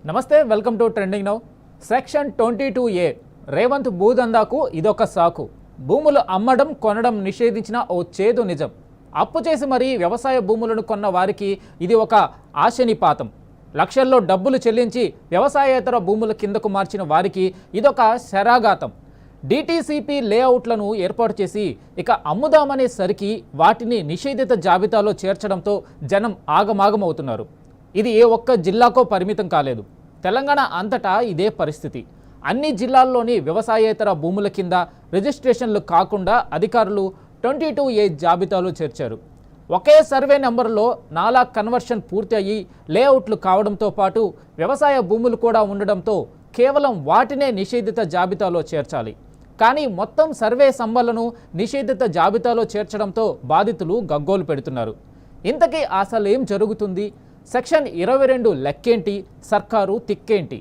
నమస్తే, welcome to trending now. Section 22A Revanth భూదందాకు ఇదొక సాకు. భూములు అమ్మడం కొనడం నిషేధించిన ఓ చేదు నిజం. అప్పు చేసి మరీ వ్యవసాయ భూములను కొన్న వారికి ఇది ఒక ఆశనిపాతం. లక్షల్లో డబ్బులు చెల్లించి వ్యవసాయేతర భూముల కిందకు మార్చిన వారికి ఇదొక శరాఘాతం. డిటిసిపి లేఅవుట్లను ఏర్పాటు చేసి ఇక అమ్ముదామనే సరికి వాటిని నిషేధిత జాబితాలో చేర్చడంతో జనం ఆగమాగమవుతున్నారు. ఇది ఏ ఒక్క జిల్లాకో పరిమితం కాలేదు. తెలంగాణ అంతటా ఇదే పరిస్థితి. అన్ని జిల్లాల్లోని వ్యవసాయేతర భూముల కింద రిజిస్ట్రేషన్లు కాకుండా అధికారులు 22A జాబితాలో చేర్చారు. ఒకే సర్వే నెంబర్లో నాలా కన్వర్షన్ పూర్తి అయ్యి లేఅవుట్లు కావడంతో పాటు వ్యవసాయ భూములు కూడా ఉండడంతో కేవలం వాటినే నిషేధిత జాబితాలో చేర్చాలి. కానీ మొత్తం సర్వే సంబలను నిషేధిత జాబితాలో చేర్చడంతో బాధితులు గగ్గోలు పెడుతున్నారు. ఇంతకీ అసలు ఏం జరుగుతుంది? సెక్షన్ 22 లెక్కేంటి? సర్కారు తిక్కేంటి?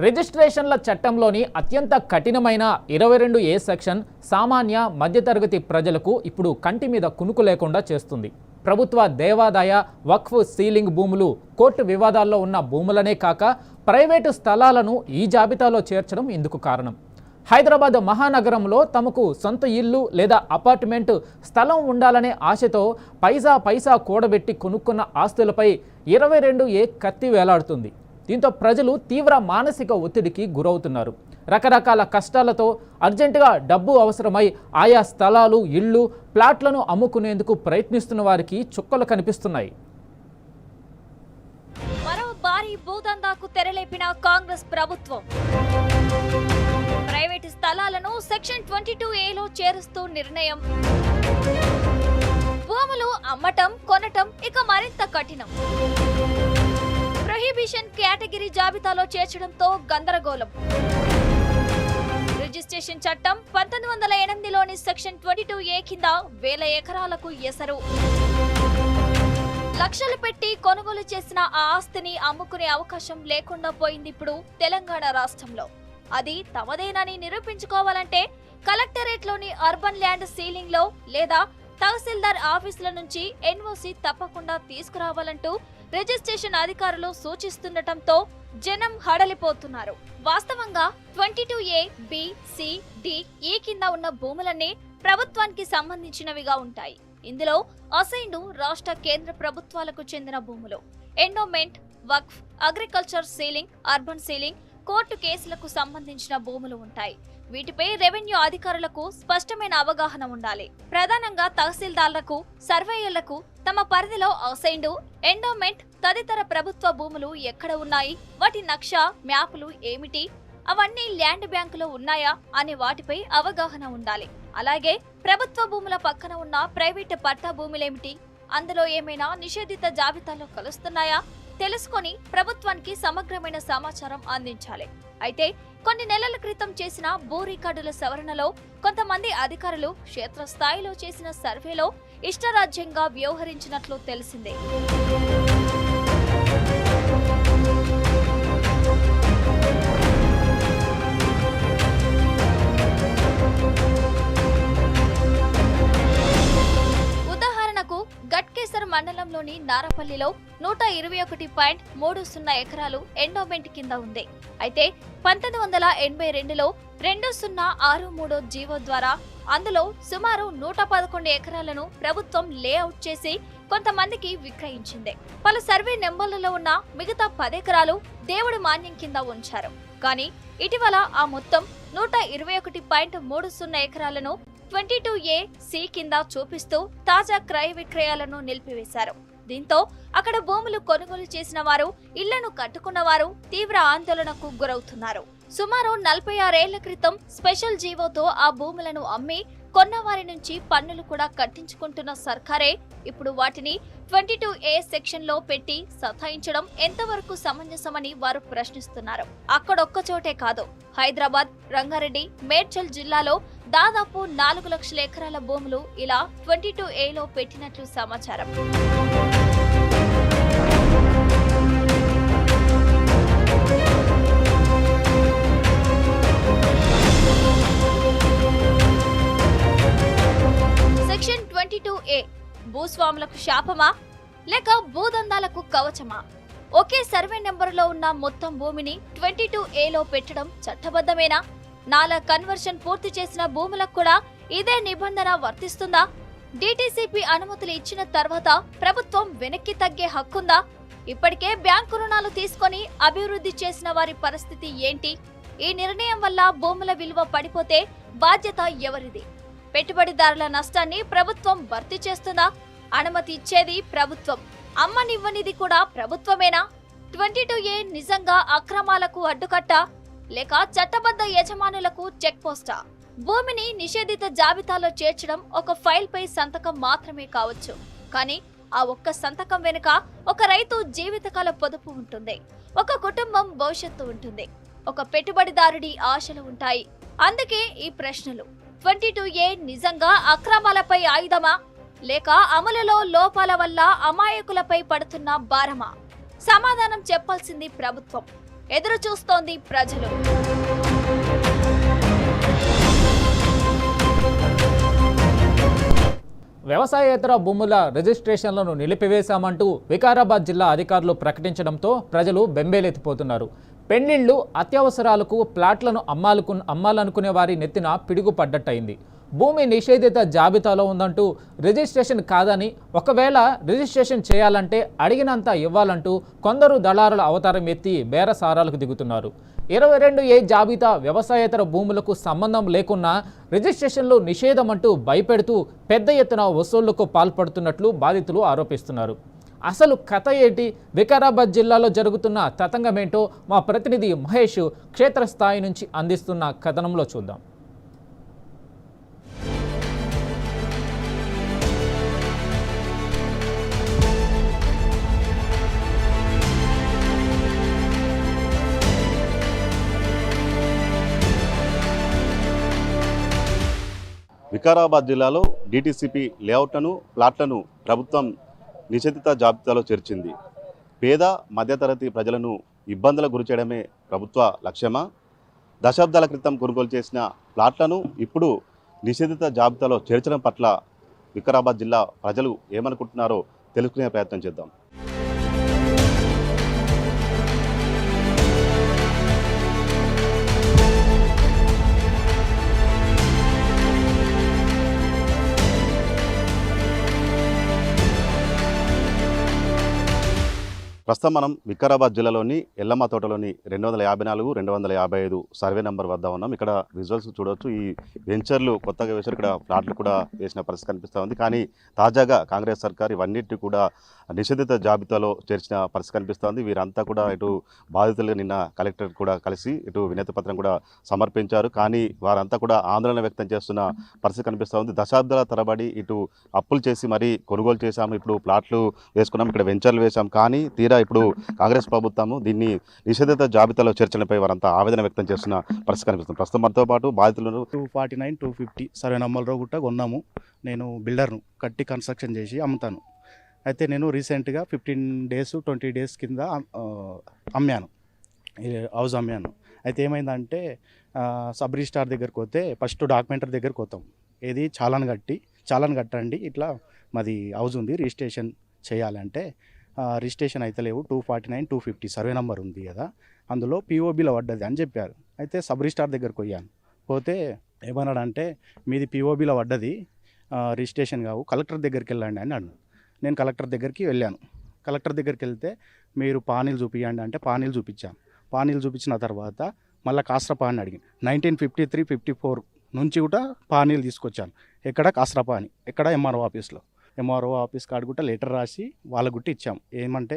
రిజిస్ట్రేషన్ల చట్టంలోని అత్యంత కఠినమైన 22A సెక్షన్ సామాన్య మధ్యతరగతి ప్రజలకు ఇప్పుడు కంటి మీద కునుకు లేకుండా చేస్తుంది. ప్రభుత్వ దేవాదాయ వక్ఫ్ సీలింగ్ భూములు, కోర్టు వివాదాల్లో ఉన్న భూములనే కాక ప్రైవేటు స్థలాలను ఈ జాబితాలో చేర్చడం ఇందుకు కారణం. హైదరాబాద్ మహానగరంలో తమకు సొంత ఇల్లు లేదా అపార్ట్మెంట్ స్థలం ఉండాలనే ఆశతో పైసా కూడబెట్టి కొనుక్కున్న ఆస్తులపై 22A కత్తి వేలాడుతుంది. దీంతో ప్రజలు తీవ్ర మానసిక ఒత్తిడికి గురవుతున్నారు. రకరకాల కష్టాలతో అర్జెంటుగా డబ్బు అవసరమై ఆయా స్థలాలు, ఇళ్ళు, ప్లాట్లను అమ్ముకునేందుకు ప్రయత్నిస్తున్న వారికి చుక్కలు కనిపిస్తున్నాయి. మరో భారీ భూదందాకు తెరలేపిన కాంగ్రెస్ ప్రభుత్వం ప్రైవేటు స్థలాలను సెక్షన్ 22Aలో చేరుస్తూ నిర్ణయం. భూములు అమ్మటం, కొనటం ఇక మరింత కఠినం. ప్రొహిబిషన్ కేటగిరీ జాబితాలో చేర్చడంతో గందరగోళం. రిజిస్ట్రేషన్ చట్టం 1908లోని సెక్షన్ 22A కింద వేల ఎకరాలకు ఎసరు. లక్షలు పెట్టి కొనుగోలు చేసిన ఆ ఆస్తిని అమ్ముకునే అవకాశం లేకుండా పోయింది ఇప్పుడు తెలంగాణ రాష్ట్రంలో. అది తమదేనని నిరూపించుకోవాలంటే కలెక్టరేట్లోని అర్బన్ ల్యాండ్ సీలింగ్ లో లేదా తహసీల్దార్ ఆఫీసుల నుంచి NOC తప్పకుండా తీసుకురావాలంటూ రిజిస్ట్రేషన్ అధికారులు సూచిస్తుండటంతో జనం హడలిపోతున్నారు. వాస్తవంగా 22A, B, C, D, E కింద ఉన్న భూములన్నీ ప్రభుత్వానికి సంబంధించినవిగా ఉంటాయి. ఇందులో అసైన్డ్ రాష్ట్ర, కేంద్ర ప్రభుత్వాలకు చెందిన భూములు, ఎండోమెంట్, వక్ఫ్, agriculture ceiling, urban ceiling, court కేసులకు సంబంధించిన భూములు ఉంటాయి. వీటిపై రెవెన్యూ అధికారులకు స్పష్టమైన అవగాహన ఉండాలి. ప్రధానంగా తహసీల్దార్లకు, సర్వేయర్లకు తమ పరిధిలో అసైన్డ్, ఎండోమెంట్ తదితర ప్రభుత్వ భూములు ఎక్కడ ఉన్నాయి, వాటి నక్షా, మ్యాపులు ఏమిటి, అవన్నీ ల్యాండ్ బ్యాంకులో ఉన్నాయా అనే వాటిపై అవగాహన ఉండాలి. అలాగే ప్రభుత్వ భూముల పక్కన ఉన్న ప్రైవేటు పట్టా భూములేమిటి, అందులో ఏమైనా నిషేధిత జాబితాలో కలుస్తున్నాయా తెలుసుకొని ప్రభుత్వానికి సమగ్రమైన సమాచారం అందించాలి. అయితే కొన్ని నెలల క్రితం చేసిన భూ రికార్డుల సవరణలో కొంతమంది అధికారులు క్షేత్రస్థాయిలో చేసిన సర్వేలో ఇష్టరాజ్యంగా వ్యవహరించినట్లు తెలిసిందే. గట్కేసర్ మండలంలోని నారపల్లిలో 121.30 ఎకరాలు ఎండోమెంట్ కింద ఉంది. అయితే 1982లో 2063 జీవో ద్వారా అందులో సుమారు 111 ఎకరాలను ప్రభుత్వం లేఅవుట్ చేసి కొంతమందికి విక్రయించింది. పలు సర్వే నెంబర్లలో ఉన్న మిగతా 10 ఎకరాలు దేవుడి మాన్యం కింద ఉంచారు. కానీ ఇటీవల ఆ మొత్తం 121.30 ఎకరాలను 22A, C కింద చూపిస్తూ తాజా క్రయ విక్రయాలను నిలిపివేశారు. దీంతో అక్కడ భూములు కొనుగోలు చేసిన వారు, ఇళ్లను కట్టుకున్న వారు తీవ్ర ఆందోళనకు గురవుతున్నారు. సుమారు 46 ఏళ్ల క్రితం స్పెషల్ జీవోతో ఆ భూములను అమ్మి కొన్నవారి నుంచి పన్నులు కూడా కట్టించుకుంటున్న సర్కారే ఇప్పుడు వాటిని 22A సెక్షన్ లో పెట్టి సతాయించడం ఎంతవరకు సమంజసమని వారు ప్రశ్నిస్తున్నారు. అక్కడొక్క చోటే కాదు, హైదరాబాద్, రంగారెడ్డి, మేడ్చల్ జిల్లాలో దాదాపు 4 లక్షల ఎకరాల భూములు ఇలా 22Aలో పెట్టినట్లు సమాచారం. శాపమా లేక భూదందాలకు కవచమా? ఒకే సర్వే నెంబరులో ఉన్న మొత్తం భూమిని 22A పెట్టడం చట్టబద్ధమేనా? నాలా కన్వర్షన్ పూర్తి చేసిన భూములకు కూడా ఇదే నిబంధన వర్తిస్తుందా? డిటిసిపి అనుమతులు ఇచ్చిన తర్వాత ప్రభుత్వం వెనక్కి తగ్గే హక్కుందా? ఇప్పటికే బ్యాంకు రుణాలు తీసుకొని అభివృద్ధి చేసిన వారి పరిస్థితి ఏంటి? ఈ నిర్ణయం వల్ల భూముల విలువ పడిపోతే బాధ్యత ఎవరిది? పెట్టుబడిదారుల నష్టాన్ని ప్రభుత్వం భర్తీ చేస్తుందా? అనుమతి ఇచ్చేది ప్రభుత్వం, అమ్మనివ్వనిది కూడా ప్రభుత్వమేనా? 22A నిజంగా అక్రమాలకు అడ్డుకట్ట లేక చట్టబద్ధ యజమానులకు చెక్ పోస్టా? భూమిని నిషేధిత జాబితాలో చేర్చడం ఒక ఫైల్ పై సంతకం మాత్రమే కావచ్చు, కానీ ఆ ఒక్క సంతకం వెనుక ఒక రైతు జీవితకాల పొదుపు ఉంటుంది, ఒక కుటుంబం భవిష్యత్తు ఉంటుంది, ఒక పెట్టుబడిదారుడి ఆశలు ఉంటాయి. అందుకే ఈ ప్రశ్నలు. 22A నిజంగా అక్రమాలపై ఆయుధమా లేక అమలులో లోపాల వల్ల అమాయకులపై పడుతున్న భారమా? సమాధానం చెప్పాల్సింది ప్రభుత్వం, ఎదురు చూస్తోంది ప్రజలు. వ్యవసాయేతర భూముల రిజిస్ట్రేషన్లను నిలిపివేశామంటూ వికారాబాద్ జిల్లా అధికారులు ప్రకటించడంతో ప్రజలు బెంబేలెత్తిపోతున్నారు. పెళ్లిళ్లు, అత్యవసరాలకు ప్లాట్లను అమ్మాలనుకునే వారి నెత్తిన పిడుగు పడ్డట్టయింది. భూమి నిషేధిత జాబితాలో ఉందంటూ రిజిస్ట్రేషన్ కాదని, ఒకవేళ రిజిస్ట్రేషన్ చేయాలంటే అడిగినంత ఇవ్వాలంటూ కొందరు దళారుల అవతారం ఎత్తి బేరసారాలకు దిగుతున్నారు. 22A జాబితా వ్యవసాయేతర భూములకు సంబంధం లేకున్నా రిజిస్ట్రేషన్లు నిషేధమంటూ భయపెడుతూ పెద్ద ఎత్తున వసూళ్లకు పాల్పడుతున్నట్లు బాధితులు ఆరోపిస్తున్నారు. అసలు కథ ఏంటి? వికారాబాద్ జిల్లాలో జరుగుతున్న తతంగమేంటో మా ప్రతినిధి మహేష్ క్షేత్రస్థాయి నుంచి అందిస్తున్న కథనంలో చూద్దాం. వికారాబాద్ జిల్లాలో డిటిసిపి లేఅవుట్లను, ప్లాట్లను ప్రభుత్వం నిషేధిత జాబితాలో చేర్చింది. పేద మధ్యతరగతి ప్రజలను ఇబ్బందులకు గురి చేయడమే ప్రభుత్వ లక్ష్యమా? దశాబ్దాల క్రితం కొనుగోలు చేసిన ప్లాట్లను ఇప్పుడు నిషేధిత జాబితాలో చేర్చడం పట్ల వికారాబాద్ జిల్లా ప్రజలు ఏమనుకుంటున్నారో తెలుసుకునే ప్రయత్నం చేద్దాం. ప్రస్తుతం మనం వికారాబాద్ జిల్లాలోని ఎల్లమ్మ తోటలోని 254, 255 సర్వే నెంబర్ వద్ద ఉన్నాం. ఇక్కడ విజువల్స్ చూడవచ్చు. ఈ వెంచర్లు కొత్తగా వేశారు, ఇక్కడ ఫ్లాట్లు కూడా వేసిన పరిస్థితి కనిపిస్తూ ఉంది. కానీ తాజాగా కాంగ్రెస్ సర్కార్ ఇవన్నిటి కూడా నిషేధిత జాబితాలో చేర్చిన పరిస్థితి కనిపిస్తోంది. వీరంతా కూడా ఇటు బాధితులు నిన్న కలెక్టర్ కూడా కలిసి ఇటు వినతి పత్రం కూడా సమర్పించారు. కానీ వారంతా కూడా ఆందోళన వ్యక్తం చేస్తున్న పరిస్థితి కనిపిస్తూ ఉంది. దశాబ్దాల తరబడి ఇటు అప్పులు చేసి మరీ కొనుగోలు చేశాము, ఇప్పుడు ప్లాట్లు వేసుకున్నాం, ఇక్కడ వెంచర్లు వేశాం. కానీ తీరా ఇప్పుడు కాంగ్రెస్ ప్రభుత్వము దీన్ని నిషేధిత జాబితాలో చేర్చడంపై వారంతా ఆవేదన వ్యక్తం చేస్తున్న పరిస్థితి కనిపిస్తుంది. ప్రస్తుతం మనతో పాటు బాధితులను 249, 250 సర్వే నెంబర్లో కూడా కొన్నాము. నేను బిల్డర్ను, కట్టి కన్స్ట్రక్షన్ చేసి అమ్ముతాను. అయితే నేను రీసెంట్గా 15 days 20 days కింద అమ్మాను, హౌస్ అమ్మాను. అయితే ఏమైందంటే సబ్ రిజిస్ట్రార్ దగ్గరికి పోతే ఫస్ట్ డాక్యుమెంటరీ దగ్గరికి పోతాం. ఏది చాలాన్ కట్టండి, ఇట్లా మాది హౌస్ ఉంది, రిజిస్ట్రేషన్ చేయాలంటే రిజిస్ట్రేషన్ అయితే లేవు, 249, 250 సర్వే నెంబర్ ఉంది కదా, అందులో పిఓబిలో పడ్డది అని చెప్పారు. అయితే సబ్ రిజిస్ట్రార్ దగ్గరికి పోయాను. పోతే ఏమన్నాడంటే మీది పిఓబిలో పడ్డది, రిజిస్ట్రేషన్ కావు, కలెక్టర్ దగ్గరికి వెళ్ళండి అని అన్నాడు. నేను కలెక్టర్ దగ్గరికి వెళ్ళాను. కలెక్టర్ దగ్గరికి వెళ్తే మీరు పానీలు చూపించండి అంటే పానీలు చూపించాను. పానీలు చూపించిన తర్వాత మళ్ళీ కాస్ట్రా పాని అడిగింది. 1953, 54 నుంచి కూడా పానీలు తీసుకొచ్చాను. ఎక్కడ కాస్ట్రా పాని, ఎక్కడ ఎంఆర్ఓ ఆఫీస్ కాడ కూడా లెటర్ రాసి వాళ్ళకు గుట్టి ఇచ్చాం. ఏమంటే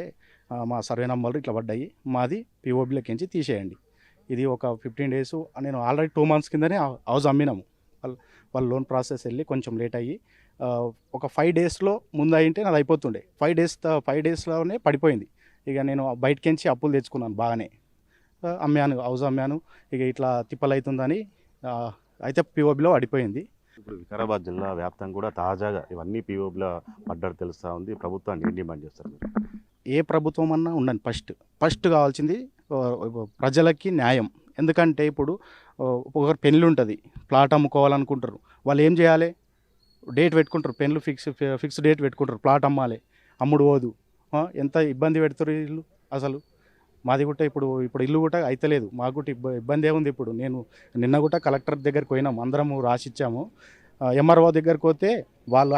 మా సర్వే నెంబర్లు ఇట్లా పడ్డాయి, మాది పిఓబిలోకించి తీసేయండి. ఇది ఒక 15 days, నేను ఆల్రెడీ 2 months కిందనే హౌస్ అమ్మినాము. వాళ్ళు లోన్ ప్రాసెస్ వెళ్ళి కొంచెం లేట్ అయ్యి ఒక 5 daysలో ముందు అయింటే నాది అయిపోతుండే. 5 daysలోనే పడిపోయింది. ఇక నేను బయటకించి అప్పులు తెచ్చుకున్నాను, బాగానే అమ్మాను, హౌస్ అమ్మాను. ఇక ఇట్లా తిప్పలవుతుందని అయితే పిఓబిలో పడిపోయింది. ఇప్పుడు వికారాబాద్ జిల్లా వ్యాప్తంగా కూడా తాజాగా ఇవన్నీ పిఓబిలో పడ్డట్టు తెలుస్తూ ఉంది. ప్రభుత్వాన్ని ఏం డిమాండ్ చేస్తారు? ఏ ప్రభుత్వం అన్నా ఉండండి, ఫస్ట్ కావాల్సింది ప్రజలకి న్యాయం. ఎందుకంటే ఇప్పుడు ఒకరు పెళ్ళి ఉంటుంది, ప్లాట్ అమ్ముకోవాలనుకుంటారు, వాళ్ళు ఏం చేయాలి? డేట్ పెట్టుకుంటారు, పెన్లు ఫిక్స్ డేట్ పెట్టుకుంటారు, ప్లాట్ అమ్మాలి, అమ్ముడు పోదు. ఎంత ఇబ్బంది పెడతారు ఇల్లు అసలు. మాది కూడా ఇప్పుడు ఇల్లు కూడా అయితలేదు, మాకు కూడా ఇబ్బంది ఏముంది. ఇప్పుడు నేను నిన్న కూడా కలెక్టర్ దగ్గరికి పోయినాం, అందరము రాసిచ్చాము. ఎంఆర్ఓ దగ్గరికి పోతే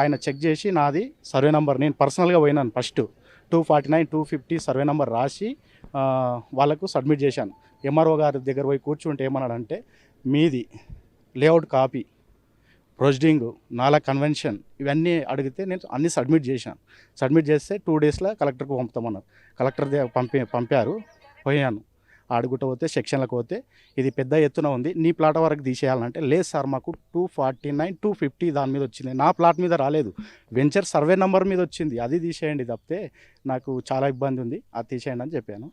ఆయన చెక్ చేసి నాది సర్వే నెంబర్, నేను పర్సనల్గా పోయినాను, ఫస్ట్ 249 250 సర్వే నెంబర్ రాసి వాళ్ళకు సబ్మిట్ చేశాను. ఎంఆర్ఓ గారి దగ్గర పోయి కూర్చుంటే ఏమన్నాడంటే, మీది లేఅవుట్ కాపీ, ప్రొసీడింగ్, నాలా కన్వెన్షన్ ఇవన్నీ అడిగితే నేను అన్నీ సబ్మిట్ చేశాను. సబ్మిట్ చేస్తే 2 డేస్లో కలెక్టర్కి పంపుతామన్నారు. కలెక్టర్ పంపారు, పోయాను. అడుగుట పోతే సెక్షన్లకు పోతే ఇది పెద్ద ఎత్తున ఉంది, నీ ప్లాట్ వరకు తీసేయాలంటే, లేదు సార్ మాకు 249 250 దాని మీద వచ్చింది, నా ప్లాట్ మీద రాలేదు, వెంచర్ సర్వే నెంబర్ మీద వచ్చింది, అది తీసేయండి తప్పితే నాకు చాలా ఇబ్బంది ఉంది, అది తీసేయండి అని చెప్పాను.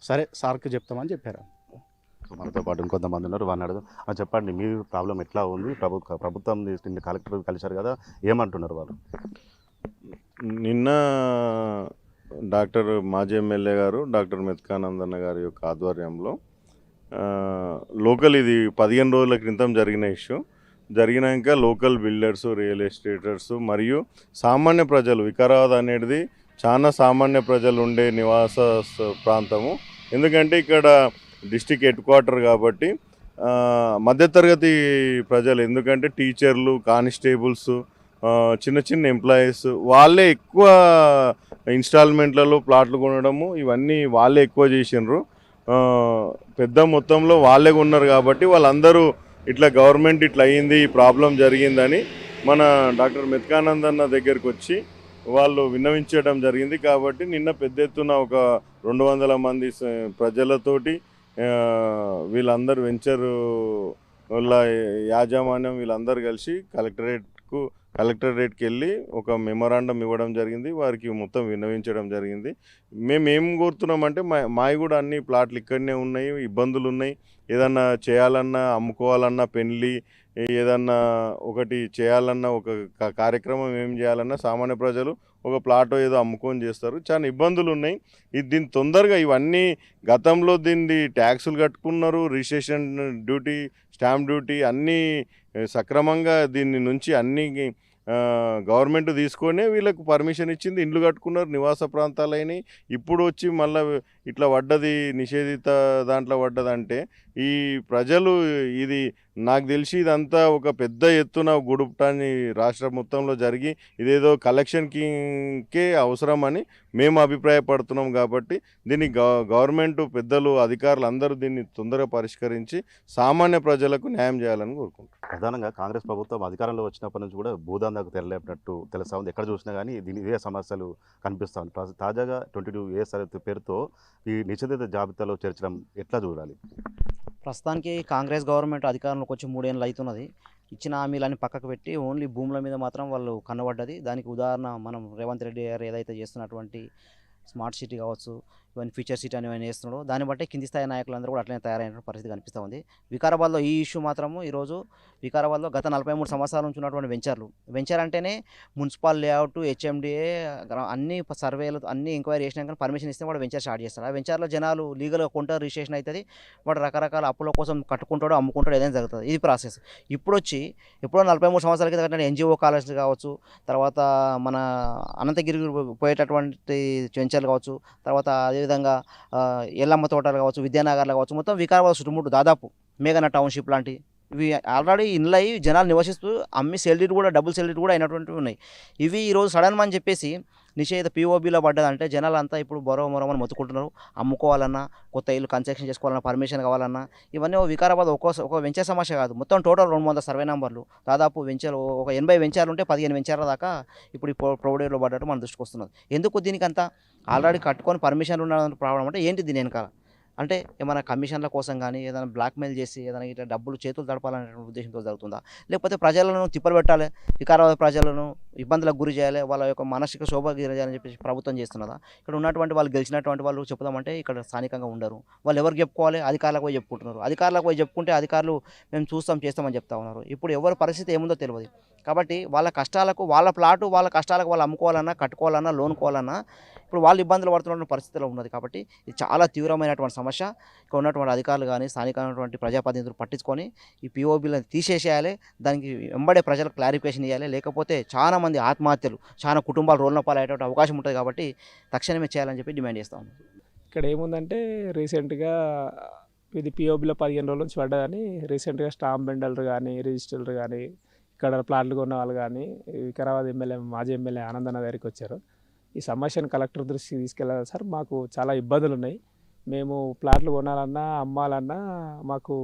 సరే సార్కి చెప్తామని చెప్పారు. మనతో పాటు ఇంకొంతమంది ఉన్నారు, వాడిని అడుగు. చెప్పండి, మీ ప్రాబ్లం ఎట్లా ఉంది? ప్రభుత్వం కలెక్టర్ కలిశారు కదా, ఏమంటున్నారు వాళ్ళు? నిన్న మాజీ ఎమ్మెల్యే గారు డాక్టర్ మెత్కానందన్న గారి యొక్క ఆధ్వర్యంలో లోకల్, ఇది 15 రోజుల క్రితం జరిగిన ఇష్యూ, జరిగినాక లోకల్ బిల్డర్స్, రియల్ ఎస్టేటర్స్ మరియు సామాన్య ప్రజలు, వికారాబాద్ అనేది చాలా సామాన్య ప్రజలు ఉండే నివాస ప్రాంతము. ఎందుకంటే ఇక్కడ డిస్టిక్ హెడ్ క్వార్టర్ కాబట్టి మధ్యతరగతి ప్రజలు, ఎందుకంటే టీచర్లు, కానిస్టేబుల్స్, చిన్న చిన్న ఎంప్లాయీస్, వాళ్ళే ఎక్కువ ఇన్స్టాల్మెంట్లలో ప్లాట్లు కొనడము ఇవన్నీ వాళ్ళే ఎక్కువ చేసినారు. పెద్ద మొత్తంలో వాళ్ళే ఉన్నారు కాబట్టి వాళ్ళందరూ ఇట్లా గవర్నమెంట్ ఇట్లా అయ్యింది, ఈ ప్రాబ్లం జరిగిందని మన డాక్టర్ మెత్కానందన్న దగ్గరికి వచ్చి వాళ్ళు విన్నవించడం జరిగింది. కాబట్టి నిన్న పెద్ద ఎత్తున ఒక 200 మంది ప్రజలతోటి వీళ్ళందరూ వెంచర్ వాళ్ళ యాజమాన్యం వీళ్ళందరూ కలిసి కలెక్టరేట్కి వెళ్ళి ఒక మెమొరాండం ఇవ్వడం జరిగింది, వారికి మొత్తం విన్నవించడం జరిగింది. మేము ఏం కోరుతున్నామంటే, మావి కూడా అన్ని ప్లాట్లు ఇక్కడనే ఉన్నాయి, ఇబ్బందులు ఉన్నాయి, ఏదన్నా చేయాలన్నా, అమ్ముకోవాలన్నా, పెళ్ళి ఏదన్నా ఒకటి చేయాలన్నా, ఒక కార్యక్రమం ఏం చేయాలన్నా సామాన్య ప్రజలు ఒక ప్లాటో ఏదో అమ్ముకొని చేస్తారు, చాలా ఇబ్బందులు ఉన్నాయి. దీన్ని తొందరగా ఇవన్నీ గతంలో దీన్ని ట్యాక్సులు కట్టుకున్నారు, రిజిస్ట్రేషన్ డ్యూటీ, స్టాంప్ డ్యూటీ అన్నీ సక్రమంగా దీని నుంచి అన్నీ గవర్నమెంట్ తీసుకొని వీళ్ళకు పర్మిషన్ ఇచ్చింది, ఇండ్లు కట్టుకున్నారు, నివాస ప్రాంతాలైనవి. ఇప్పుడు వచ్చి మళ్ళీ ఇట్లా పడ్డది, నిషేధిత దాంట్లో పడ్డదంటే ఈ ప్రజలు, ఇది నాకు తెలిసి ఇదంతా ఒక పెద్ద ఎత్తున గుడుపుటాన్ని రాష్ట్ర మొత్తంలో జరిగి ఇదేదో కలెక్షన్కే అవసరమని మేము అభిప్రాయపడుతున్నాం. కాబట్టి దీన్ని గవర్నమెంట్ పెద్దలు, అధికారులు అందరూ దీన్ని తొందరగా పరిష్కరించి సామాన్య ప్రజలకు న్యాయం చేయాలని కోరుకుంటున్నాం. ప్రధానంగా కాంగ్రెస్ ప్రభుత్వం అధికారంలో వచ్చినప్పటి నుంచి కూడా భూదందాకు తెరలేపినట్టు తెలుస్తా ఉంది. ఎక్కడ చూసినా కానీ ఇదే సమస్యలు కనిపిస్తూ ఉంది. తాజాగా 22A పేరుతో ఈ నిషేధిత జాబితాలో చేర్చడం ఎట్లా చూడాలి? ప్రస్తుతానికి కాంగ్రెస్ గవర్నమెంట్ అధికారంలోకి వచ్చి 3 ఏళ్ళు అవుతున్నది. ఇచ్చిన హామీలన్నీ పక్కకు పెట్టి ఓన్లీ భూముల మీద మాత్రం వాళ్ళు కన్నబడ్డది. దానికి ఉదాహరణ మనం రేవంత్ రెడ్డి గారు ఏదైతే చేస్తున్నటువంటి స్మార్ట్ సిటీ కావచ్చు, ఇవన్నీ ఫ్యూచర్ సిటీ అని ఇవన్నీ చేస్తున్నాడు, దాన్ని బట్టి కింది స్థాయి నాయకులందరూ కూడా అట్లనే తయారైన పరిస్థితి కనిపిస్తూ ఉంది. వికారాబాద్లో ఈ ఇష్యూ మాత్రము ఈరోజు వికారాబాద్లో గత 43 సంవత్సరాల నుంచి ఉన్నటువంటి వెంచర్ అంటేనే మున్సిపల్ లేఅవుట్, హెచ్ఎండిఏ అన్ని సర్వేలు అన్ని ఎంక్వైరీ చేసినాక పర్మిషన్ ఇస్తే వాడు వెంచర్ స్టార్ట్ చేస్తాడు. ఆ వెంచర్లో జనాలు లీగల్గా కొంటారు, రిజిస్ట్రేషన్ అవుతుంది, వాడు రకరకాల అప్పుల కోసం కట్టుకుంటాడు, అమ్ముకుంటాడు, ఏదైనా జరుగుతుంది. ఇది ప్రాసెస్. ఎప్పుడో 43 సంవత్సరాల కింద కట్టిన ఎన్జిఓ కాలేజ్ కావచ్చు, తర్వాత మన అనంతగిరి పోయేటటువంటి వెంచర్లు కావచ్చు, తర్వాత అదేవిధంగా ఎల్లమ్మ తోటలు కావచ్చు, విద్యానగర్లు కావచ్చు, మొత్తం వికారాబాద్ చుట్టుముట్టు దాదాపు మేఘన టౌన్షిప్ లాంటి ఇవి ఆల్రెడీ ఇండ్లు అయ్యి జనాలు నివసిస్తూ అమ్మి సెల్డీడ్ కూడా, డబుల్ సెల్డీడ్ కూడా అయినటువంటివి ఉన్నాయి. ఇవి ఈరోజు సడన్ అని చెప్పేసి నిషేధ పిఓబిలో పడ్డదంటే జనాలు అంతా ఇప్పుడు మరొమని మొత్తుకుంటున్నారు. అమ్ముకోవాలన్నా, కొత్త ఇల్లు కన్స్ట్రక్షన్ చేసుకోవాలన్నా, పర్మిషన్ కావాలన్నా, ఇవన్నీ వికారాబాద్ ఒక వెంచర్ సమస్య కాదు, మొత్తం టోటల్ 200 సర్వే నెంబర్లు, దాదాపు వెంచర్ ఒక 80 వెంచర్లు ఉంటే 15 వెంచర్ల దాకా ఇప్పుడు ప్రొవిడేలో పడ్డట్టు మన దృష్టికి వస్తున్నది. ఎందుకు దీనికి అంతా ఆల్రెడీ కట్టుకొని పర్మిషన్లు ఉన్న ప్రాబ్లం అంటే ఏంటి దీని వెనకాల అంటే ఏమైనా కమిషన్ల కోసం కానీ, ఏదైనా బ్లాక్మెయిల్ చేసి ఏదైనా ఇట్లా డబ్బులు చేతులు తడపాలనే ఉద్దేశంతో జరుగుతుందా, లేకపోతే ప్రజలను తిప్పలు పెట్టాలి, వికారాబాద్ ప్రజలను ఇబ్బందులకు గురి చేయాలి, వాళ్ళ యొక్క మానసిక శోభ చేయాలని చెప్పేసి ప్రభుత్వం చేస్తున్నదా? ఇక్కడ ఉన్నటువంటి వాళ్ళు, గెలిచినటువంటి వాళ్ళు చెప్పుదామంటే ఇక్కడ స్థానికంగా ఉండరు. వాళ్ళు ఎవరికి చెప్పుకోవాలి? అధికారులకు పోయి చెప్పుకుంటున్నారు. అధికారులకు పోయి చెప్పుకుంటే అధికారులు మేము చూస్తాం, చేస్తామని చెప్తా ఉన్నారు. ఇప్పుడు ఎవరి పరిస్థితి ఏముందో తెలియదు. కాబట్టి వాళ్ళ కష్టాలకు వాళ్ళ ప్లాటు వాళ్ళ కష్టాలకు వాళ్ళు అమ్ముకోవాలన్నా కట్టుకోవాలన్నా లోన్ కోవాలన్నా ఇప్పుడు వాళ్ళు ఇబ్బందులు పడుతున్న పరిస్థితిలో ఉన్నది. కాబట్టి ఇది చాలా తీవ్రమైనటువంటి సమస్య. ఇక్కడ ఉన్నటువంటి అధికారులు కానీ స్థానికమైనటువంటి ప్రజాప్రతినిధులు పట్టించుకొని ఈ పిఓబిలను తీసేసేయాలి. దానికి వెంబడే ప్రజలకు క్లారిఫికేషన్ ఇవ్వాలి. లేకపోతే చాలా మంది ఆత్మహత్యలు, చాలా కుటుంబాలు రోడ్ల పాలయ్యేటువంటి అవకాశం ఉంటుంది. కాబట్టి తక్షణమే చేయాలని చెప్పి డిమాండ్ చేస్తాం. ఇక్కడ ఏముందంటే రీసెంట్గా ఇది పిఓబిలో 15 రోజుల నుంచి పడ్డదని రీసెంట్గా స్టాంప్ బెండర్లు కానీ రిజిస్టర్లు కానీ ఇక్కడ ప్లాట్లు కొన్న వాళ్ళు కానీ వికారాబాద్ ఎమ్మెల్యే మాజీ ఎమ్మెల్యే ఆనందన్న దగ్గరికి వచ్చారు. ఈ సమస్యను కలెక్టర్ దృష్టికి తీసుకెళ్ళాలి సార్, మాకు చాలా ఇబ్బందులు ఉన్నాయి, మేము ప్లాట్లు కొనాలన్నా అమ్మాలన్నా మాకు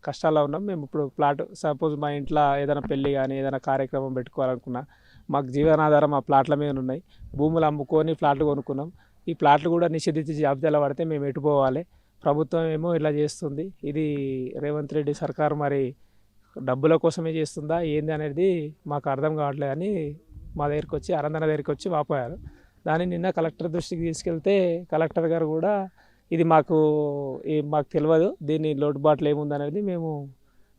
కష్టాల్లో ఉన్నాం. మేము ఇప్పుడు ప్లాట్ సపోజ్ మా ఇంట్లో ఏదైనా పెళ్ళి కానీ ఏదైనా కార్యక్రమం పెట్టుకోవాలనుకున్నా మాకు జీవనాధారం ఆ ప్లాట్ల మీద ఉన్నాయి. భూములు అమ్ముకొని ప్లాట్లు కొనుక్కున్నాం. ఈ ప్లాట్లు కూడా నిషేధించి జాబితాలో పడితే మేము ఎటుపోవాలి? ప్రభుత్వం ఏమో ఇలా చేస్తుంది. ఇది రేవంత్ రెడ్డి సర్కారు మరి డబ్బుల కోసమే చేస్తుందా ఏంది అనేది మాకు అర్థం కావట్లేదు అని మా దగ్గరికి వచ్చి ఆనందన దగ్గరికి వచ్చి వాపోయారు. దాన్ని నిన్న కలెక్టర్ దృష్టికి తీసుకెళ్తే కలెక్టర్ గారు కూడా ఇది మాకు తెలియదు, దీని లోటుబాట్లు ఏముందనేది మేము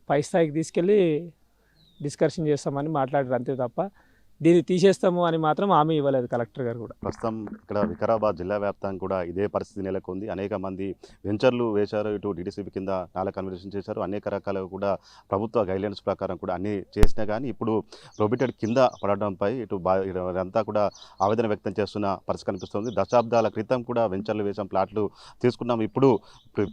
పై స్థాయికి తీసుకెళ్ళి డిస్కషన్ చేస్తామని మాట్లాడారు, అంతే తప్ప దీన్ని తీసేస్తాము అని మాత్రం హామీ ఇవ్వలేదు కలెక్టర్ గారు కూడా. ప్రస్తుతం ఇక్కడ వికారాబాద్ జిల్లా వ్యాప్తంగా కూడా ఇదే పరిస్థితి నెలకొంది. అనేక మంది వెంచర్లు వేశారు, ఇటు డిటిసిపి కింద నాలా కన్వర్జేషన్ చేశారు. అనేక రకాలుగా కూడా ప్రభుత్వ గైడ్లైన్స్ ప్రకారం కూడా అన్నీ చేసినా కానీ ఇప్పుడు ప్రొహిబిటెడ్ కింద పడడంపై ఇటు అంతా కూడా ఆవేదన వ్యక్తం చేస్తున్న పరిస్థితి కనిపిస్తుంది. దశాబ్దాల క్రితం కూడా వెంచర్లు వేసాం, ప్లాట్లు తీసుకున్నాం, ఇప్పుడు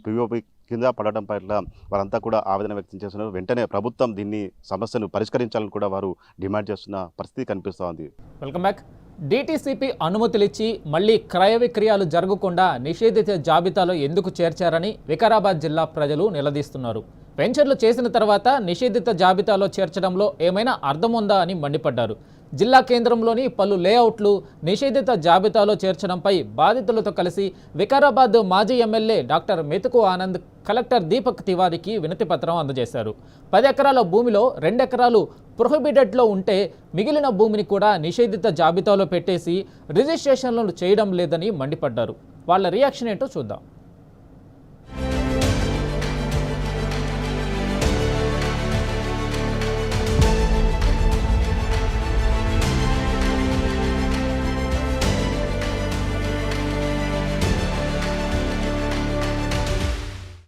పిఓపి కింద పడడం పట్ల వారంతా కూడా ఆవేదన వ్యక్తం చేస్తున్నారు. వెంటనే ప్రభుత్వం దీన్ని సమస్యను పరిష్కరించాలని కూడా వారు డిమాండ్ చేస్తున్న పరిస్థితి కనిపిస్తోంది. Welcome back. డిటిసిపి అనుమతులిచ్చి మళ్లీ క్రయ విక్రయాలు జరగకుండా నిషేధిత జాబితాలో ఎందుకు చేర్చారని వికారాబాద్ జిల్లా ప్రజలు నిలదీస్తున్నారు. వెంచర్లు చేసిన తర్వాత నిషేధిత జాబితాలో చేర్చడంలో ఏమైనా అర్థం ఉందా అని మండిపడ్డారు. జిల్లా కేంద్రంలోని పలు లేఅవుట్లు నిషేధిత జాబితాలో చేర్చడంపై బాధితులతో కలిసి వికారాబాద్ మాజీ ఎమ్మెల్యే డాక్టర్ మెతుకు ఆనంద్ కలెక్టర్ దీపక్ తివారీకి వినతి పత్రం అందజేశారు. 10 ఎకరాల భూమిలో 2 ఎకరాలు ప్రొహిబిటెడ్లో ఉంటే మిగిలిన భూమిని కూడా నిషేధిత జాబితాలో పెట్టేసి రిజిస్ట్రేషన్లు చేయడం లేదని మండిపడ్డారు. వాళ్ళ రియాక్షన్ ఏంటో చూద్దాం.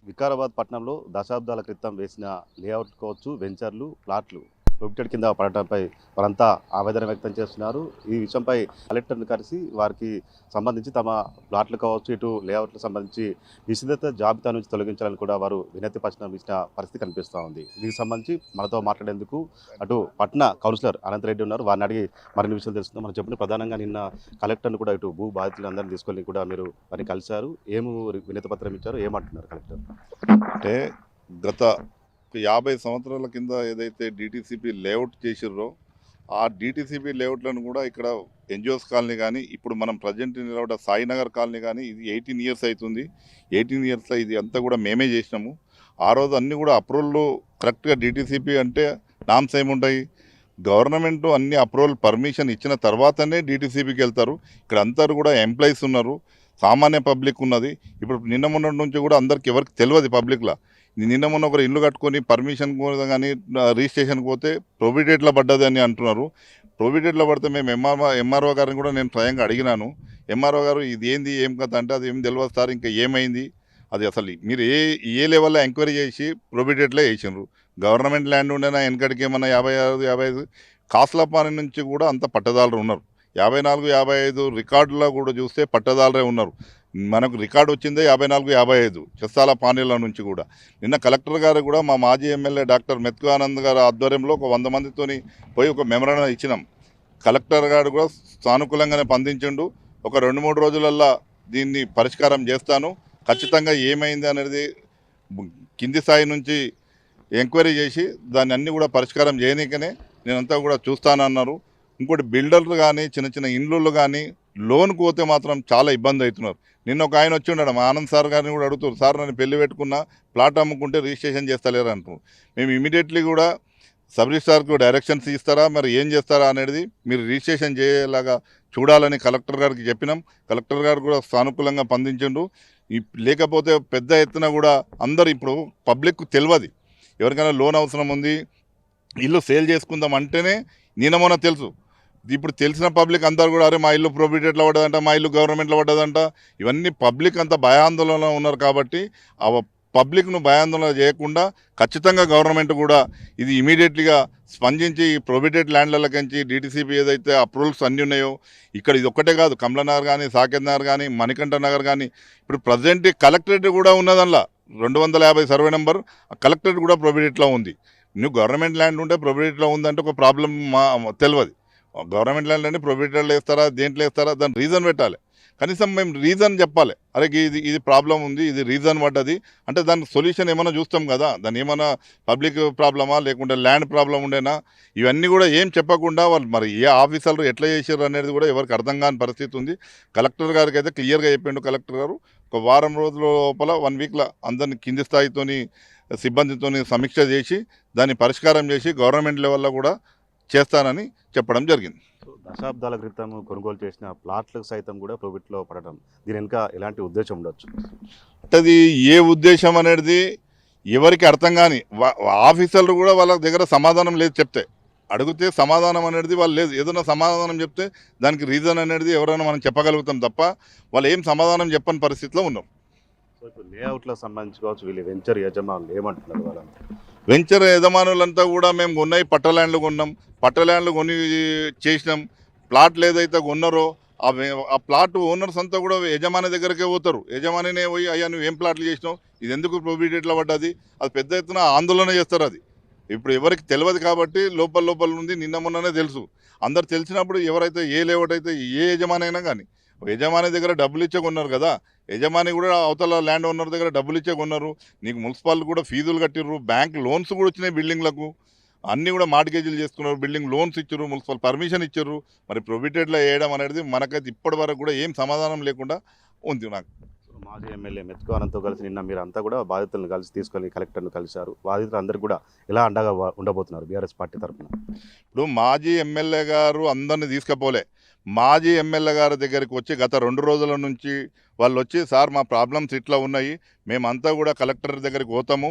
వికారాబాద్ పట్టణంలో దశాబ్దాల క్రితం వేసిన లేఅవుట్ కావచ్చు, వెంచర్లు, ప్లాట్లు ప్రొహిబిటెడ్ కింద పడటంపై వారంతా ఆవేదన వ్యక్తం చేస్తున్నారు. ఈ విషయంపై కలెక్టర్ని కలిసి వారికి సంబంధించి తమ ప్లాట్లు కావచ్చు, ఇటు లేఅవుట్లకు సంబంధించి నిషేధిత జాబితా నుంచి తొలగించాలని కూడా వారు వినతి పత్రం ఇచ్చిన పరిస్థితి కనిపిస్తూ ఉంది. దీనికి సంబంధించి మనతో మాట్లాడేందుకు అటు పట్టణ కౌన్సిలర్ అనంతరెడ్డి ఉన్నారు, వారిని అడిగి మరిన్ని విషయాలు తెలుసుకుందాం. మనం చెప్పిన ప్రధానంగా నిన్న కలెక్టర్ని కూడా ఇటు భూ బాధితులందరినీ తీసుకొని కూడా మీరు వారిని కలిశారు. ఏమి వినతి పత్రం ఇచ్చారు, ఏమంటున్నారు కలెక్టర్? అంటే గత 50 సంవత్సరాల కింద ఏదైతే డిటిసిపి లేఅవుట్ చేసిర్రో ఆ డిటిసిపి లేఅవుట్లను కూడా ఇక్కడ ఎన్జిఓస్ కాలనీ కానీ ఇప్పుడు మనం ప్రజెంట్ నిలబడ్డ సాయినగర్ కాలనీ కానీ ఇది 18 ఇయర్స్ అవుతుంది. 18 ఇయర్స్లో ఇది అంతా కూడా మేమే చేసినాము. ఆ రోజు అన్నీ కూడా అప్రూవల్ కరెక్ట్గా డిటిసిపి అంటే నామ్స్ ఏముంటాయి, గవర్నమెంట్ అన్ని అప్రూవల్ పర్మిషన్ ఇచ్చిన తర్వాతనే డిటిసిపికి వెళ్తారు. ఇక్కడ అందరూ కూడా ఎంప్లాయీస్ ఉన్నారు, సామాన్య పబ్లిక్ ఉన్నది. ఇప్పుడు నిన్న మొన్నటి నుంచి కూడా అందరికి ఎవరికి తెలియదు పబ్లిక్లో. నిన్న మొన్న ఒకరు ఇల్లు కట్టుకొని పర్మిషన్ కానీ రిజిస్ట్రేషన్కి పోతే ప్రొవిడెట్లో పడ్డది అని అంటున్నారు. ప్రొవిడెట్లో పడితే మేము ఎంఆర్ఓ గారిని కూడా నేను స్వయంగా అడిగినాను. ఎంఆర్ఓ గారు ఇది ఏంది ఏం కథ అంటే అది ఏం తెలియదు సార్, ఇంకా ఏమైంది అది అసలు మీరు ఏ లెవెల్లో ఎంక్వైరీ చేసి ప్రొవిడెట్లో వేసిండ్రు. గవర్నమెంట్ ల్యాండ్ ఉండేనా వెనకడికి ఏమన్నా 55 కాస్లపాని నుంచి కూడా అంత పట్టదారులు ఉన్నారు. 54, 55 రికార్డులో కూడా చూస్తే పట్టదారులే ఉన్నారు. మనకు రికార్డు వచ్చిందే 54, 55 చెస్తాల పానీల నుంచి కూడా. నిన్న కలెక్టర్ గారు కూడా మా మాజీ ఎమ్మెల్యే డాక్టర్ మెతుకు ఆనంద్ గారి ఆధ్వర్యంలో ఒక 100 మందితోని పోయి ఒక మెమరాండం ఇచ్చినాం. కలెక్టర్ గారు కూడా సానుకూలంగానే స్పందించిండు. ఒక 2-3 రోజులల్లో దీన్ని పరిష్కారం చేస్తాను, ఖచ్చితంగా ఏమైంది అనేది కింది స్థాయి నుంచి ఎంక్వైరీ చేసి దాన్ని అన్నీ కూడా పరిష్కారం చేయనీకనే నేనంతా కూడా చూస్తానన్నారు. ఇంకోటి బిల్డర్లు కానీ చిన్న చిన్న ఇండ్లు కానీ లోన్కి పోతే మాత్రం చాలా ఇబ్బంది అవుతున్నారు. నిన్న ఒక ఆయన వచ్చి ఉన్నాడు, మా ఆనంద్ సార్ గారిని కూడా అడుగుతారు, సార్ నన్ను పెళ్లి పెట్టుకున్నా ప్లాట్ అమ్ముకుంటే రిజిస్ట్రేషన్ చేస్తలేరు అంటున్నారు. మేము ఇమీడియట్లీ కూడా సబ్ రిజిస్ట్రార్కు డైరెక్షన్స్ ఇస్తారా మరి ఏం చేస్తారా అనేది మీరు రిజిస్ట్రేషన్ చేయలాగా చూడాలని కలెక్టర్ గారికి చెప్పినాం. కలెక్టర్ గారు కూడా సానుకూలంగా స్పందించిండు. లేకపోతే పెద్ద ఎత్తున కూడా అందరు ఇప్పుడు పబ్లిక్ తెలియదు, ఎవరికైనా లోన్ అవసరం ఉంది, ఇల్లు సేల్ చేసుకుందాం అంటేనే నిన్న మొన్న తెలుసు. ఇప్పుడు తెలిసిన పబ్లిక్ అందరు కూడా అరే మా ఇల్లు ప్రొబిటెట్లో పడ్డదంట, మా ఇల్లు గవర్నమెంట్లో పడ్డదంట, ఇవన్నీ పబ్లిక్ అంతా భయాందోళనలో ఉన్నారు. కాబట్టి ఆ పబ్లిక్ను భయాందోళన చేయకుండా ఖచ్చితంగా గవర్నమెంట్ కూడా ఇది ఇమీడియట్లీగా స్పందించి ప్రొబిటెడ్ ల్యాండ్లకి డీటీసీపీ ఏదైతే అప్రూవల్స్ అన్నీ ఉన్నాయో ఇక్కడ ఇది ఒక్కటే కాదు, కమలానగర్ కానీ, సాకేత్ నగర్ కానీ, మణికంఠ నగర్ కానీ, ఇప్పుడు ప్రజెంట్ కలెక్టరేట్ కూడా ఉన్నదల్లా 250 సర్వే నెంబర్ కలెక్టరేట్ కూడా ప్రొబిటెట్లో ఉంది. నువ్వు గవర్నమెంట్ ల్యాండ్ ఉంటే ప్రొబిటెట్లో ఉందంటే ఒక ప్రాబ్లం తెలియదు. గవర్నమెంట్ ల్యాండ్ అని ప్రొబిటెడ్లో వేస్తారా, దేంట్లో వేస్తారా, దాని రీజన్ పెట్టాలి. కనీసం మేము రీజన్ చెప్పాలి, అరే ఇది ప్రాబ్లం ఉంది, ఇది రీజన్ పడ్డది అంటే దానికి సొల్యూషన్ ఏమైనా చూస్తాం కదా. దాన్ని ఏమైనా పబ్లిక్ ప్రాబ్లమా లేకుంటే ల్యాండ్ ప్రాబ్లం ఉండేనా, ఇవన్నీ కూడా ఏం చెప్పకుండా వాళ్ళు మరి ఏ ఆఫీసర్లు ఎట్లా చేశారు అనేది కూడా ఎవరికి అర్థం కాని పరిస్థితి ఉంది. కలెక్టర్ గారికి అయితే క్లియర్గా చెప్పిండు కలెక్టర్ గారు, ఒక వారం రోజుల లోపల 1 వీక్లో అందరిని కింది స్థాయితోని సిబ్బందితో సమీక్ష చేసి దాన్ని పరిష్కారం చేసి గవర్నమెంట్ లెవెల్లో కూడా చేస్తానని చెప్పడం జరిగింది. దశాబ్దాల క్రితం కొనుగోలు చేసిన ప్లాట్లకు సైతం కూడా ప్రొబిట్లో పడడం, దీని వెనుక ఎలాంటి ఉద్దేశం ఉండొచ్చు? అది ఏ ఉద్దేశం అనేది ఎవరికి అర్థం కాని ఆఫీసర్లు కూడా వాళ్ళ దగ్గర సమాధానం లేదు. చెప్తే అడిగితే సమాధానం అనేది వాళ్ళు లేదు. ఏదైనా సమాధానం చెప్తే దానికి రీజన్ అనేది ఎవరైనా మనం చెప్పగలుగుతాం తప్ప వాళ్ళు ఏం సమాధానం చెప్పని పరిస్థితిలో ఉన్నాం. సో ఇప్పుడు లేఅవుట్లకు సంబంధించి కావచ్చు, వీళ్ళు వెంచర్ యజమానులు ఏమంటున్నారు వాళ్ళంతా? వెంచర్ యజమానులంతా కూడా మేము కొన్నాయి పట్ట ల్యాండ్లు కొన్నాం, పట్ట ల్యాండ్లు కొని చేసినాం. ప్లాట్లు ఏదైతే కొన్నారో ఆ ప్లాట్ ఓనర్స్ అంతా కూడా యజమాని దగ్గరకే పోతారు. యజమానినే పోయి అయ్యా నువ్వు ఏం ప్లాట్లు చేసినావు, ఇది ఎందుకు ప్రొబిటెట్లో పడ్డది, అది పెద్ద ఎత్తున ఆందోళన చేస్తారు. అది ఇప్పుడు ఎవరికి తెలియదు కాబట్టి లోపల ఉంది. నిన్న మొన్ననే తెలుసు. అందరు తెలిసినప్పుడు ఎవరైతే ఏ లేఅవుట్ అయితే ఏ యజమాని అయినా కానీ యజమాని దగ్గర డబ్బులు ఇచ్చే కొన్నారు కదా, యజమాని కూడా అవతల ల్యాండ్ ఓనర్ దగ్గర డబ్బులు ఇచ్చే కొన్నారు. నీకు మున్సిపాలిటీ కూడా ఫీజులు కట్టిర్రు, బ్యాంక్ లోన్స్ కూడా వచ్చినాయి బిల్డింగ్లకు, అన్నీ కూడా మార్గేజీలు చేసుకున్నారు, బిల్డింగ్ లోన్స్ ఇచ్చారు, మున్సిపల్ పర్మిషన్ ఇచ్చారు. మరి ప్రొబిటెడ్లో వేయడం అనేది మనకైతే ఇప్పటి వరకు కూడా ఏం సమాధానం లేకుండా ఉంది. నాకు మాజీ ఎమ్మెల్యే మెతుకు అనంతో కలిసి నిన్న మీరు అంతా కూడా బాధితులను కలిసి తీసుకొని కలెక్టర్ను కలిశారు. బాధితులు అందరూ కూడా ఎలా అండగా ఉండబోతున్నారు బీఆర్ఎస్ పార్టీ తరఫున? ఇప్పుడు మాజీ ఎమ్మెల్యే గారు అందరినీ తీసుకుపోలే, మాజీ ఎమ్మెల్యే గారి దగ్గరికి వచ్చి గత 2 రోజుల నుంచి వాళ్ళు వచ్చి సార్ మా ప్రాబ్లమ్స్ ఇట్లా ఉన్నాయి, మేమంతా కూడా కలెక్టర్ దగ్గరికి పోతాము,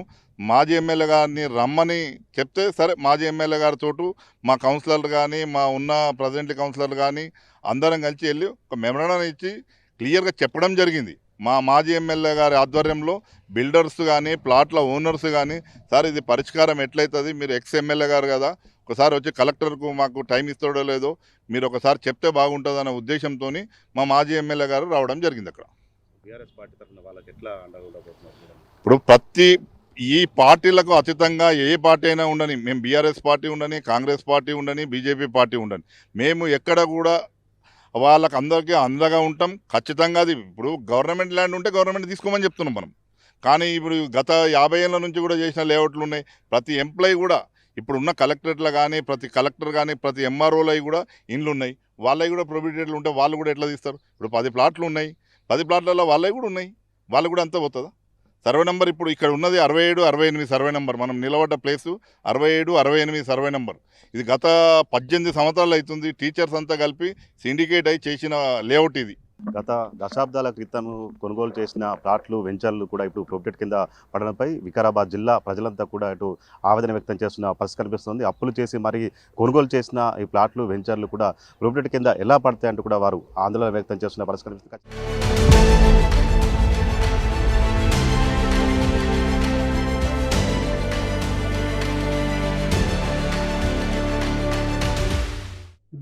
మాజీ ఎమ్మెల్యే గారిని రమ్మని చెప్తే సరే మాజీ ఎమ్మెల్యే గారితో మా కౌన్సిలర్లు కానీ మా ఉన్న ప్రజెంట్ కౌన్సిలర్లు కానీ అందరం కలిసి వెళ్ళి ఒక మెమరాండం ఇచ్చి క్లియర్గా చెప్పడం జరిగింది. మా మాజీ ఎమ్మెల్యే గారి ఆధ్వర్యంలో బిల్డర్స్ కానీ ప్లాట్ల ఓనర్స్ కానీ సార్ ఇది పరిష్కారం ఎట్లయితుంది, మీరు ఎక్స్ ఎమ్మెల్యే గారు కదా, ఒకసారి వచ్చి కలెక్టర్కు మాకు టైం ఇస్తాడో లేదో మీరు ఒకసారి చెప్తే బాగుంటుంది అనే ఉద్దేశంతో మా మాజీ ఎమ్మెల్యే గారు రావడం జరిగింది. అక్కడ బీఆర్ఎస్ పార్టీ తరఫున వాళ్ళకి ఎట్లా అండగా ఉండబోతున్నారు? ఇప్పుడు ప్రతి ఈ పార్టీలకు అతీతంగా ఏ పార్టీ అయినా ఉండని, మేము బీఆర్ఎస్ పార్టీ ఉండని, కాంగ్రెస్ పార్టీ ఉండని, బీజేపీ పార్టీ ఉండని, మేము ఎక్కడ కూడా వాళ్ళకి అందరికీ అండగా ఉంటాం. ఖచ్చితంగా అది ఇప్పుడు గవర్నమెంట్ ల్యాండ్ ఉంటే గవర్నమెంట్ తీసుకోమని చెప్తున్నాం మనం. కానీ ఇప్పుడు గత 50 ఏళ్ళ నుంచి కూడా చేసిన లేఅవుట్లు ఉన్నాయి. ప్రతి ఎంప్లాయీ కూడా ఇప్పుడు ఉన్న కలెక్టరేట్లో కానీ ప్రతి కలెక్టర్ కానీ ప్రతి ఎంఆర్ఓలో కూడా ఇండ్లు ఉన్నాయి. వాళ్ళవి కూడా ప్రొబిటెడ్లు ఉంటే వాళ్ళు కూడా ఎట్లా తీస్తారు? ఇప్పుడు 10 ప్లాట్లు ఉన్నాయి, 10 ప్లాట్లలో వాళ్ళవి కూడా ఉన్నాయి, వాళ్ళు కూడా అంతా పోతుందా? సర్వే నెంబర్ ఇప్పుడు ఇక్కడ ఉన్నది 67, 68 సర్వే నెంబర్, మనం నిలబడ్డ ప్లేసు 67, 68 సర్వే నెంబర్. ఇది గత 18 సంవత్సరాలు అవుతుంది. టీచర్స్ అంతా కలిపి సిండికేట్ అయి చేసిన లేఅవుట్ ఇది. గత దశాబ్దాల క్రితం కొనుగోలు చేసిన ప్లాట్లు వెంచర్లు కూడా ఇప్పుడు ప్రొబిటెడ్ కింద పడడంపై వికారాబాద్ జిల్లా ప్రజలంతా కూడా ఇటు ఆవేదన వ్యక్తం చేస్తున్న పరిస్థితి కనిపిస్తుంది. అప్పులు చేసి మరి కొనుగోలు చేసిన ఈ ప్లాట్లు వెంచర్లు కూడా ప్రొబిటెడ్ కింద ఎలా పడతాయంటూ కూడా వారు ఆందోళన వ్యక్తం చేస్తున్న పరిస్థితి కనిపిస్తుంది.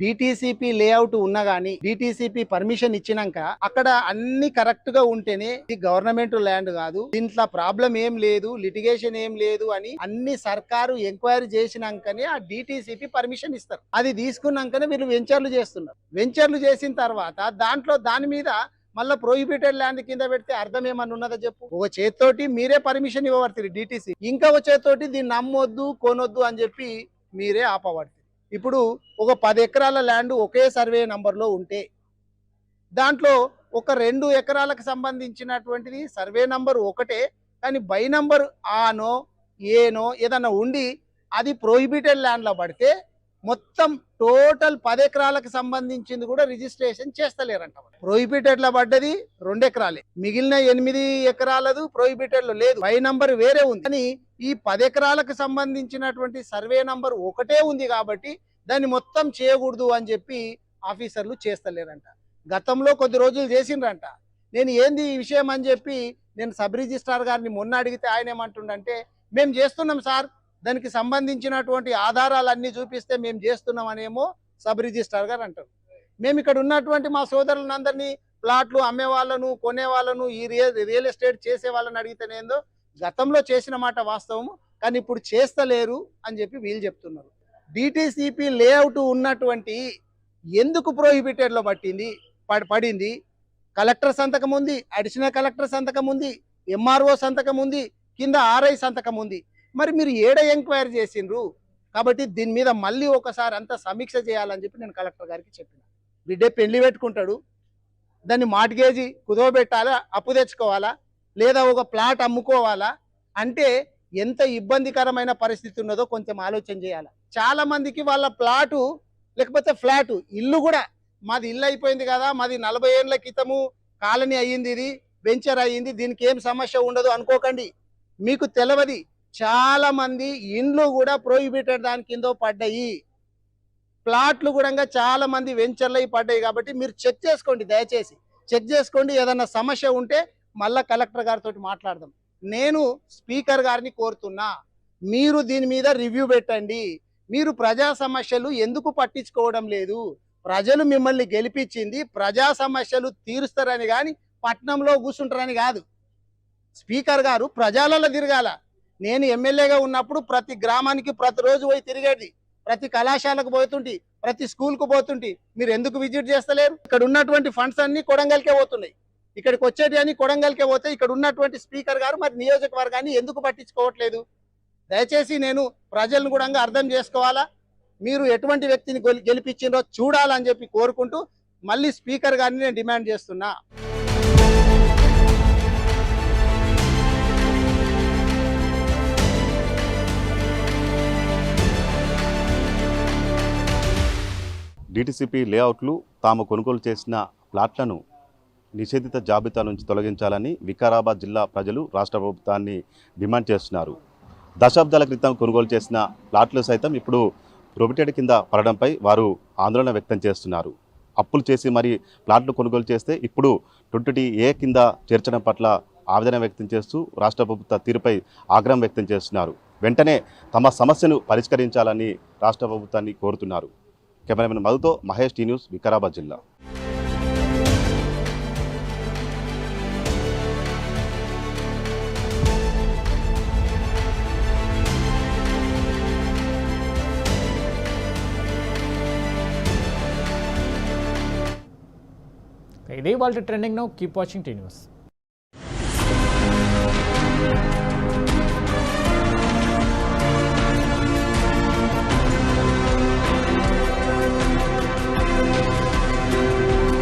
డిటిసిపి లేఅవుట్ ఉన్నా గానీ డిటిసిపి పర్మిషన్ ఇచ్చినాక అక్కడ అన్ని కరెక్ట్ గా ఉంటేనే ఇది గవర్నమెంట్ ల్యాండ్ కాదు, దీంట్లో ప్రాబ్లం ఏం లేదు, లిటిగేషన్ ఏం లేదు అని అన్ని సర్కారు ఎంక్వైరీ చేసినాకనే ఆ డిటిసిపి పర్మిషన్ ఇస్తారు. అది తీసుకున్నాకనే వీళ్ళు వెంచర్లు చేస్తున్నారు. వెంచర్లు చేసిన తర్వాత దాని మీద మళ్ళీ ప్రొహిబిటెడ్ ల్యాండ్ కింద పెడితే అర్థం ఏమన్నా ఉన్నదా చెప్పు? ఒక చేతితోటి మీరే పర్మిషన్ ఇవ్వబడుతుంది డిటిసి, ఇంకొక చేతితోటి దీన్ని నమ్మొద్దు కొనొద్దు అని చెప్పి మీరే ఆపబడుతుంది. ఇప్పుడు ఒక 10 ఎకరాల ల్యాండ్ ఒకే సర్వే నంబర్లో ఉంటే దాంట్లో ఒక 2 ఎకరాలకు సంబంధించినటువంటిది సర్వే నంబర్ ఒకటే, కానీ బై నంబర్ ఆనో ఏనో ఏదన్నా ఉండి అది ప్రొహిబిటెడ్ ల్యాండ్లో పడితే మొత్తం టోటల్ 10 ఎకరాలకు సంబంధించింది కూడా రిజిస్ట్రేషన్ చేస్తలేరంట. ప్రొహిబిటెడ్లో పడ్డది 2 ఎకరాలే, మిగిలిన 8 ఎకరాలదు ప్రొహిబిటెడ్లో లేదు, బై నంబర్ వేరే ఉంది. కానీ ఈ 10 ఎకరాలకు సంబంధించినటువంటి సర్వే నంబర్ ఒకటే ఉంది కాబట్టి దాన్ని మొత్తం చేయకూడదు అని చెప్పి ఆఫీసర్లు చేస్తలేరంట. గతంలో కొద్ది రోజులు చేసిండ్రంట. నేను ఏంది ఈ విషయం అని చెప్పి నేను సబ్ రిజిస్ట్రార్ గారిని మొన్న అడిగితే ఆయన ఏమంటుండంటే, మేము చేస్తున్నాం సార్, దానికి సంబంధించినటువంటి ఆధారాలన్నీ చూపిస్తే మేము చేస్తున్నామనేమో సబ్ రిజిస్ట్రార్ గారు అంటారు. మేము ఇక్కడ ఉన్నటువంటి మా సోదరులందరినీ ప్లాట్లు అమ్మే వాళ్ళను, కొనే వాళ్ళను, ఈ రియల్ ఎస్టేట్ చేసే వాళ్ళని అడిగితేనేందో గతంలో చేసిన మాట వాస్తవము, కానీ ఇప్పుడు చేస్తలేరు అని చెప్పి వీళ్ళు చెప్తున్నారు. డిటిసిపి లేఅవుట్ ఉన్నటువంటి ఎందుకు ప్రోహిబిటెడ్లో పడింది? కలెక్టర్ సంతకం ఉంది, అడిషనల్ కలెక్టర్ సంతకం ఉంది, ఎంఆర్ఓ సంతకం ఉంది, కింద ఆర్ఐ సంతకం ఉంది. మరి మీరు ఏడ ఎంక్వైరీ చేసిండ్రు? కాబట్టి దీని మీద మళ్ళీ ఒకసారి అంతా సమీక్ష చేయాలని చెప్పి నేను కలెక్టర్ గారికి చెప్పిన. బిడ్డే పెళ్లి పెట్టుకుంటాడు, దాన్ని మార్ట్గేజీ కుదవబెట్టాలా, అప్పు తెచ్చుకోవాలా, లేదా ఒక ప్లాట్ అమ్ముకోవాలా అంటే ఎంత ఇబ్బందికరమైన పరిస్థితి ఉన్నదో కొంచెం ఆలోచన చేయాలి. చాలా మందికి వాళ్ళ ప్లాటు లేకపోతే ఫ్లాటు, ఇల్లు కూడా మాది ఇల్లు అయిపోయింది కదా, మాది 40 ఏళ్ళ క్రితము కాలనీ అయ్యింది, ఇది వెంచర్ అయ్యింది, దీనికి ఏం సమస్య ఉండదు అనుకోకండి. మీకు తెలియదు, చాలా మంది ఇండ్లు కూడా ప్రోహిబిటెడ్ దాని కింద పడ్డాయి, ప్లాట్లు కూడా చాలా మంది వెంచర్లు అయి పడ్డాయి. కాబట్టి మీరు చెక్ చేసుకోండి, దయచేసి చెక్ చేసుకోండి. ఏదన్నా సమస్య ఉంటే మళ్ళా కలెక్టర్ గారితో మాట్లాడదాం. నేను స్పీకర్ గారిని కోరుతున్నా, మీరు దీని మీద రివ్యూ పెట్టండి. మీరు ప్రజా సమస్యలు ఎందుకు పట్టించుకోవడం లేదు? ప్రజలు మిమ్మల్ని గెలిపించింది ప్రజా సమస్యలు తీరుస్తారని కానీ పట్నంలో కూర్చుంటారని కాదు. స్పీకర్ గారు ప్రజలలో తిరగాల. నేను ఎమ్మెల్యేగా ఉన్నప్పుడు ప్రతి గ్రామానికి ప్రతిరోజు పోయి తిరిగేది, ప్రతి కళాశాలకు పోతుంటే, ప్రతి స్కూల్కు పోతుంటే. మీరు ఎందుకు విజిట్ చేస్తలేరు? ఇక్కడ ఉన్నటువంటి ఫండ్స్ అన్ని కొడంగల్కే పోతున్నాయి, ఇక్కడికి వచ్చేటి అని కొడంగల్కే పోతే ఇక్కడ ఉన్నటువంటి స్పీకర్ గారు మరి నియోజకవర్గాన్ని ఎందుకు పట్టించుకోవట్లేదు? దయచేసి నేను ప్రజలను కూడా అర్థం చేసుకోవాలా, మీరు ఎటువంటి వ్యక్తిని గెలిపించిందో చూడాలని చెప్పి కోరుకుంటూ మళ్ళీ స్పీకర్ గారిని నేను డిమాండ్ చేస్తున్నా. డిటిసిపి లేఅవుట్లు తాము కొనుగోలు చేసిన ప్లాట్లను నిషేధిత జాబితా నుంచి తొలగించాలని వికారాబాద్ జిల్లా ప్రజలు రాష్ట్ర ప్రభుత్వాన్ని డిమాండ్ చేస్తున్నారు. దశాబ్దాల క్రితం కొనుగోలు చేసిన ప్లాట్లు సైతం ఇప్పుడు ప్రొహిబిటెడ్ కింద పడడంపై వారు ఆందోళన వ్యక్తం చేస్తున్నారు. అప్పులు చేసి మరి ప్లాట్లు కొనుగోలు చేస్తే ఇప్పుడు 20A కింద చేర్చడం పట్ల ఆవేదన వ్యక్తం చేస్తూ రాష్ట్ర ప్రభుత్వ తీరుపై ఆగ్రహం వ్యక్తం చేస్తున్నారు. వెంటనే తమ సమస్యను పరిష్కరించాలని రాష్ట్ర ప్రభుత్వాన్ని కోరుతున్నారు. కెమెరామెన్ మధుతో మహేష్, టీ న్యూస్, వికారాబాద్ జిల్లా. ఇది వాళ్ళ trending now. Keep watching T news.